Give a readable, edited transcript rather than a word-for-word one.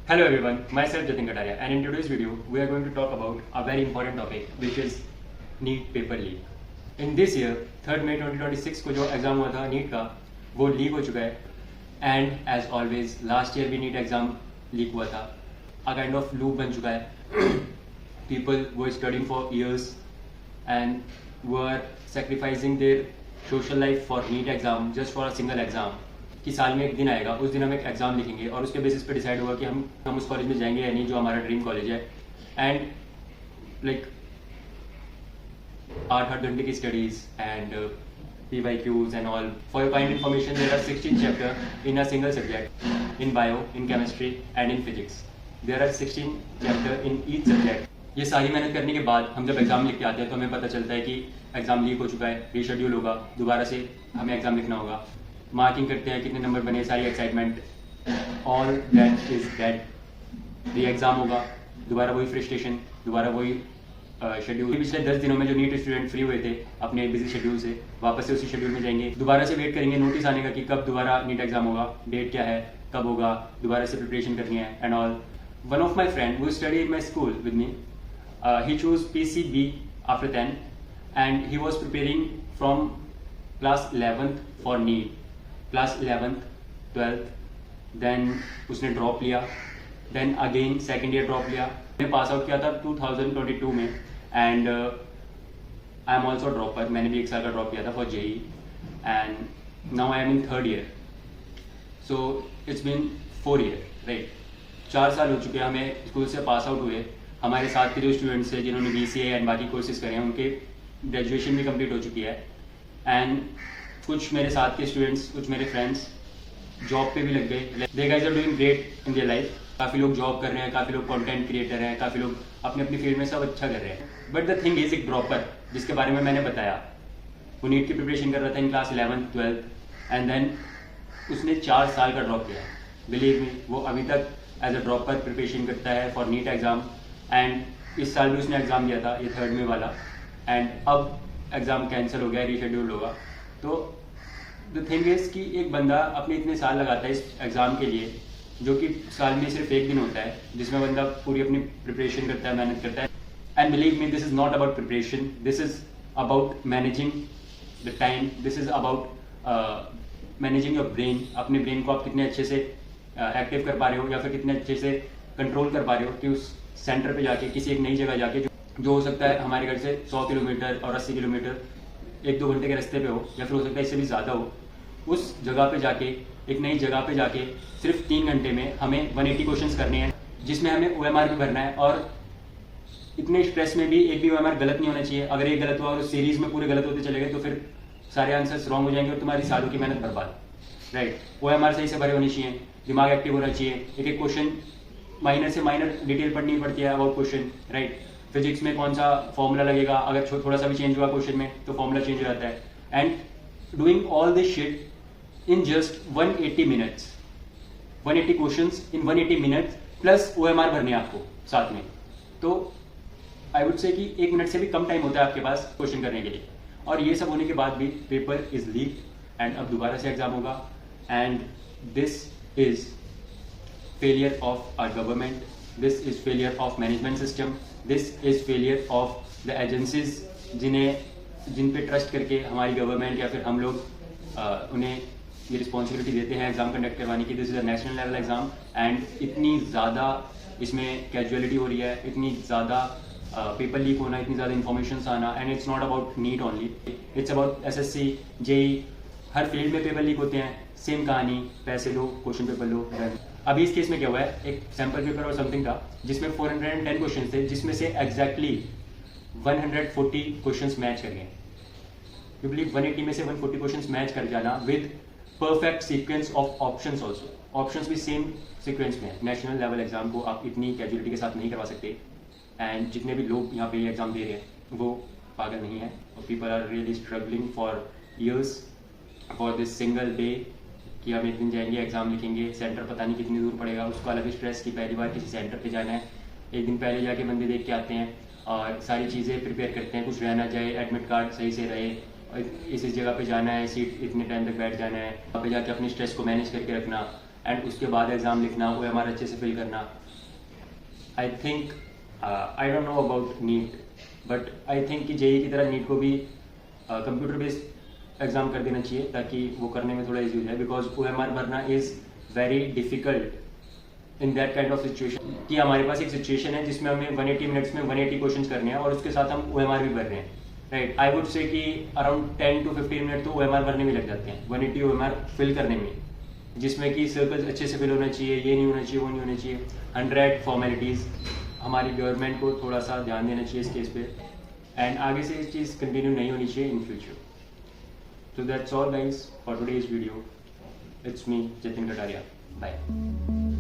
Hello everyone, myself Jatin Kataria, and in today's video we are going to talk about a very important topic which is NEET paper leak. In this year, 3rd May 2026 को जो exam हुआ था NEET का वो leak हो चुका है and as always last year भी नीट एग्जाम लीक हुआ था. अ काइंड ऑफ लूप बन चुका है. People were studying for years and were sacrificing their social life for NEET exam just for a single exam. कि साल में एक दिन आएगा, उस दिन हम एक एग्जाम लिखेंगे और उसके बेसिस पे डिसाइड होगा कि हम उस कॉलेज में जाएंगे या नहीं जो हमारा ड्रीम कॉलेज है. एंड लाइक 8 घंटे की studies and PYQs and all. For your kind information, there are 16 chapters in a single subject, in bio, in chemistry and in physics. There are 16 chapters in each subject. ये सारी मेहनत करने के बाद हम जब एग्जाम लिख के आते हैं तो हमें पता चलता है कि एग्जाम लीक हो चुका है, रीशेड्यूल होगा, दोबारा से हमें एग्जाम लिखना होगा. मार्किंग करते हैं, कितने नंबर बने, सारी excitement, all that is dead. री एग्जाम होगा, दोबारा वही फ्रस्ट्रेशन, दोबारा वही शेड्यूल. पिछले 10 दिनों में जो नीट स्टूडेंट फ्री हुए थे अपने बिजी शेड्यूल से, वापस से उसी शेड्यूल में जाएंगे, दोबारा से वेट करेंगे नोटिस आने का कि कब दोबारा नीट एग्जाम होगा, डेट क्या है, कब होगा, दोबारा से प्रिपरेशन करनी है and all. One of my friend who studied in my school with me, he chose PCB after 10 and he was preparing from class 11th for NEET. Class 11th 12th then उसने drop लिया, then again second year drop लिया. मैंने pass out किया था 2022 में and I am also dropper. मैंने भी एक साल का ड्रॉप किया था for JEE and now I am in 3rd year. So it's been 4 year right. 4 साल हो चुके हैं हमें स्कूल से पास आउट हुए. हमारे साथ के जो स्टूडेंट्स हैं जिन्होंने BCA एंड बाकी कोर्सेज करे हैं उनके ग्रेजुएशन भी कंप्लीट हो चुकी है एंड कुछ मेरे साथ के स्टूडेंट्स, कुछ मेरे फ्रेंड्स जॉब पे भी लग गए. They guys are doing great in their life. काफ़ी लोग जॉब कर रहे हैं, काफ़ी लोग कंटेंट क्रिएटर हैं, काफ़ी लोग अपनी अपनी फील्ड में सब अच्छा कर रहे हैं. बट द थिंग इज एक ड्रॉपर जिसके बारे में मैंने बताया, वो नीट की प्रिपरेशन कर रहा था in class 11th 12th and then उसने 4 साल का ड्रॉप किया. बिलीव मी, वो अभी तक एज अ ड्रॉपर प्रिपरेशन करता है फॉर नीट एग्जाम एंड इस साल भी उसने एग्जाम दिया था, ये 3rd में वाला, एंड अब एग्जाम कैंसिल हो गया, रीशेड्यूल होगा. तो द थिंग इज कि एक बंदा अपने इतने साल लगाता है इस एग्ज़ाम के लिए, जो कि साल में सिर्फ एक दिन होता है जिसमें बंदा पूरी अपनी प्रिपरेशन करता है, मेहनत करता है. And believe me, this is not about preparation, this is about managing the time, this is about managing your brain. अपने ब्रेन को आप कितने अच्छे से एक्टिव कर पा रहे हो या फिर कितने अच्छे से कंट्रोल कर पा रहे हो कि उस सेंटर पे जाके, किसी एक नई जगह जाके, जो हो सकता है हमारे घर से 100 किलोमीटर और 80 किलोमीटर 1-2 घंटे के रास्ते पे हो या फिर हो सकता है इससे भी ज़्यादा हो, उस जगह पे जाके, एक नई जगह पे जाके सिर्फ 3 घंटे में हमें 180 क्वेश्चंस करने हैं जिसमें हमें OMR भी भरना है. और इतने स्ट्रेस में भी एक भी OMR गलत नहीं होना चाहिए. अगर एक गलत हुआ और उस सीरीज में पूरे गलत होते चले गए तो फिर सारे आंसर्स रॉन्ग हो जाएंगे और तुम्हारी सालों की मेहनत बर्बाद. राइट. OMR सही से भरे होने चाहिए, दिमाग एक्टिव होना चाहिए, एक एक क्वेश्चन माइनर से माइनर डिटेल पढ़नी पड़ती है अबाउट क्वेश्चन. राइट. फिजिक्स में कौन सा फॉर्मूला लगेगा, अगर थोड़ा सा भी चेंज हुआ क्वेश्चन में तो फॉर्मूला चेंज हो जाता है. And doing all this shit in just 180 minutes, 180 questions in 180 minutes plus OMR भरने आपको साथ में. तो आई वुड से कि 1 मिनट से भी कम टाइम होता है आपके पास क्वेश्चन करने के लिए. और ये सब होने के बाद भी पेपर इज लीक एंड अब दोबारा से एग्जाम होगा. And this is failure of our government, this is failure of management system, this is failure of the agencies जिन पे ट्रस्ट करके हमारी गवर्नमेंट या फिर हम लोग उन्हें ये रिस्पॉन्सिबिलिटी देते हैं एग्जाम कंडक्ट करवाने की. This is a national level exam and इतनी ज़्यादा इसमें कैजुअलिटी हो रही है, इतनी ज़्यादा पेपर लीक होना, इतनी ज़्यादा इन्फॉर्मेशन आना. And it's not about NEET only, it's about SSC JEE. हर फील्ड में पेपर लीक होते हैं. सेम कहानी, पैसे लो, क्वेश्चन पेपर लो. अभी इस केस में क्या हुआ है, एक सैम्पल पेपर और समथिंग था जिसमें 410 क्वेश्चन थे, जिसमें से एग्जैक्टली 140 क्वेश्चंस मैच कर गए. यू बिलीव 180 में से 140 क्वेश्चंस मैच कर जाना with perfect sequence of options also. Options भी सेम सीक्वेंस में है. नेशनल लेवल एग्जाम को आप इतनी कैजुअलिटी के साथ नहीं करवा सकते. एंड जितने भी लोग यहाँ पे एग्जाम दे रहे हैं वो पागल नहीं है. People are really struggling for years for this single day कि हम एक दिन जाएंगे, एग्जाम लिखेंगे, सेंटर पता नहीं कितनी दूर पड़ेगा, उसको अलग स्ट्रेस की पहली बार किसी सेंटर पे जाना है. एक दिन पहले जाके बंदे देख के आते हैं और सारी चीज़ें प्रिपेयर करते हैं, कुछ रहना जाए, एडमिट कार्ड सही से रहे, इस जगह पे जाना है, सीट इतने टाइम तक बैठ जाना है, वहाँ पे जाके अपनी स्ट्रेस को मैनेज करके रखना एंड उसके बाद एग्ज़ाम लिखना, OMR अच्छे से फिल करना. I think I don't know about NEET, but I think कि JEE की तरह नीट को भी कंप्यूटर बेस्ड एग्ज़ाम कर देना चाहिए ताकि वो करने में थोड़ा ईजी हो जाए. बिकॉज OMR भरना is very difficult in that kind of situation कि हमारे पास एक सिचुएशन है जिसमें हमें 180 मिनट्स में 180 क्वेश्चन करने हैं और उसके साथ हम OMR भी भर रहे हैं. राइट, आई वुड से कि अराउंड 10 to 15 मिनट तो OMR भरने में लग जाते हैं, 180 OMR फिल करने में, जिसमें कि सर्कल्स अच्छे से फिल होना चाहिए, ये नहीं होना चाहिए, वो नहीं होना चाहिए, 100 फॉर्मेलिटीज़. हमारी गवर्नमेंट को थोड़ा सा ध्यान देना चाहिए इस केस पे, एंड आगे से ये चीज़ कंटिन्यू नहीं होनी चाहिए in future. So that's all guys for today's video. It's me, Jatin Kataria. Bye.